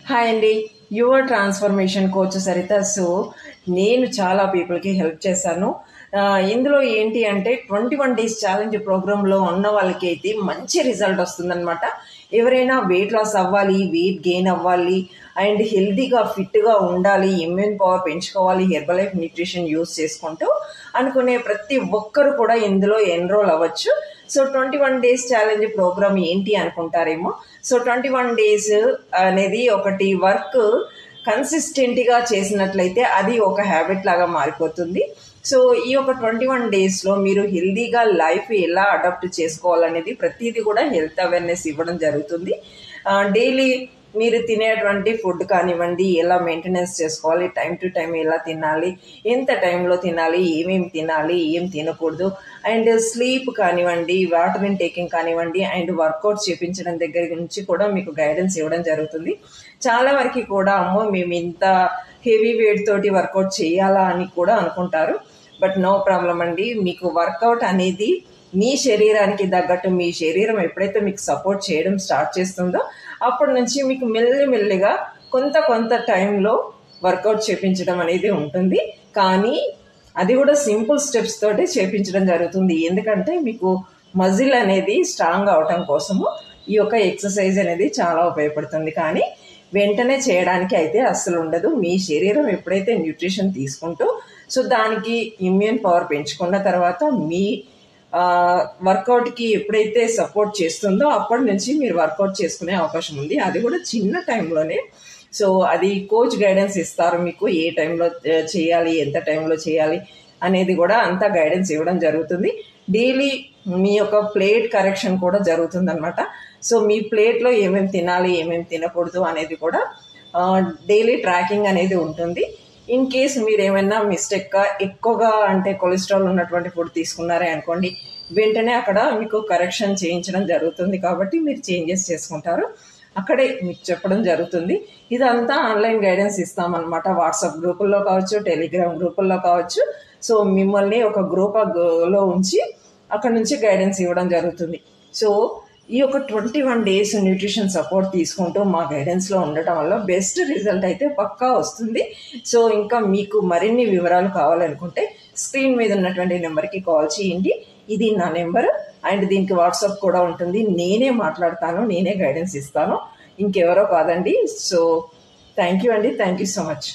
Hi అండి, your transformation coach Saritha. So నేను చాలా పీపుల్కి హెల్ప్ చేశాను. ఇందులో ఏంటి అంటే 21 డేస్ ఛాలెంజ్ ప్రోగ్రాంలో ఉన్న వాళ్ళకి అయితే మంచి రిజల్ట్ వస్తుందన్నమాట. ఎవరైనా వెయిట్ లాస్ అవ్వాలి, వెయిట్ గెయిన్ అవ్వాలి అండ్ హెల్తీగా ఫిట్గా ఉండాలి, ఇమ్యూన్ పవర్ పెంచుకోవాలి, హెర్బల్ లైఫ్ న్యూట్రిషన్ యూస్ చేసుకుంటూ అనుకునే ప్రతి ఒక్కరు కూడా ఇందులో ఎన్రోల్ అవ్వచ్చు. సో 21 డేస్ ఛాలెంజ్ ప్రోగ్రామ్ ఏంటి అనుకుంటారేమో. సో 21 డేస్ అనేది ఒకటి వర్క్ కన్సిస్టెంట్గా చేసినట్లయితే అది ఒక హ్యాబిట్ లాగా మారిపోతుంది. సో ఈ యొక్క 21 డేస్లో మీరు హెల్దీగా లైఫ్ ఎలా అడాప్ట్ చేసుకోవాలనేది ప్రతిదీ కూడా హెల్త్ అవేర్నెస్ ఇవ్వడం జరుగుతుంది. డైలీ మీరు తినేటువంటి ఫుడ్ కానివ్వండి, ఎలా మెయింటెనెన్స్ చేసుకోవాలి, టైం టు టైం ఎలా తినాలి, ఎంత టైంలో తినాలి, ఏమేమి తినాలి, ఏం తినకూడదు, అండ్ స్లీప్ కానివ్వండి, వాటర్ ఇంటేకింగ్ కానివ్వండి, అండ్ వర్కౌట్ చేయించడం దగ్గర నుంచి కూడా మీకు గైడెన్స్ ఇవ్వడం జరుగుతుంది. చాలా వరకు కూడా అమ్మో మేము ఇంత హెవీ వెయిట్ తోటి వర్కౌట్ చేయాలా అని కూడా అనుకుంటారు. బట్ నో ప్రాబ్లం అండి. మీకు వర్కౌట్ అనేది మీ శరీరానికి తగ్గట్టు, మీ శరీరం ఎప్పుడైతే మీకు సపోర్ట్ చేయడం స్టార్ట్ చేస్తుందో అప్పటి నుంచి మీకు మెల్లిమెల్లిగా కొంత టైంలో వర్కౌట్ చేయించడం అనేది ఉంటుంది. కానీ అది కూడా సింపుల్ స్టెప్స్ తోటి చేయించడం జరుగుతుంది. ఎందుకంటే మీకు మజిల్ అనేది స్ట్రాంగ్ అవటం కోసము ఈ యొక్క ఎక్సర్సైజ్ అనేది చాలా ఉపయోగపడుతుంది. కానీ వెంటనే చేయడానికి అయితే అస్సలు ఉండదు. మీ శరీరం ఎప్పుడైతే న్యూట్రిషన్ తీసుకుంటూ సో దానికి ఇమ్యూన్ పవర్ పెంచుకున్న తర్వాత మీ వర్కౌట్కి ఎప్పుడైతే సపోర్ట్ చేస్తుందో అప్పటి నుంచి మీరు వర్కౌట్ చేసుకునే అవకాశం ఉంది. అది కూడా చిన్న టైంలోనే. సో అది కోచ్ గైడెన్స్ ఇస్తారు మీకు, ఏ టైంలో చేయాలి, ఎంత టైంలో చేయాలి అనేది కూడా అంతా గైడెన్స్ ఇవ్వడం జరుగుతుంది. డైలీ మీ యొక్క ప్లేట్ కరెక్షన్ కూడా జరుగుతుంది అనమాట. సో మీ ప్లేట్లో ఏమేమి తినాలి, ఏమేమి తినకూడదు అనేది కూడా డైలీ ట్రాకింగ్ అనేది ఉంటుంది. ఇన్ కేస్ మీరు ఏమైనా మిస్టేక్గా ఎక్కువగా అంటే కొలెస్ట్రాల్ ఉన్నటువంటి ఫుడ్ తీసుకున్నారే అనుకోండి, వెంటనే అక్కడ మీకు కరెక్షన్ చేయించడం జరుగుతుంది. కాబట్టి మీరు చేంజెస్ చేసుకుంటారు, అక్కడే మీకు చెప్పడం జరుగుతుంది. ఇదంతా ఆన్లైన్ గైడెన్స్ ఇస్తామన్నమాట. వాట్సాప్ గ్రూపుల్లో కావచ్చు, టెలిగ్రామ్ గ్రూపుల్లో కావచ్చు. సో మిమ్మల్ని ఒక గ్రూప్లో ఉంచి అక్కడ నుంచి గైడెన్స్ ఇవ్వడం జరుగుతుంది. సో ఈ యొక్క 21 డేస్ న్యూట్రిషన్ సపోర్ట్ తీసుకుంటూ మా గైడెన్స్లో ఉండటం వల్ల బెస్ట్ రిజల్ట్ అయితే పక్కా వస్తుంది. సో ఇంకా మీకు మరిన్ని వివరాలు కావాలనుకుంటే స్క్రీన్ మీద ఉన్నటువంటి నెంబర్కి కాల్ చేయండి. ఇది నా నెంబర్ అండ్ దీనికి వాట్సాప్ కూడా ఉంటుంది. నేనే మాట్లాడతాను, నేనే గైడెన్స్ ఇస్తాను, ఇంకెవరో కాదండి. సో థ్యాంక్ యూ అండి, థ్యాంక్ యూ సో మచ్.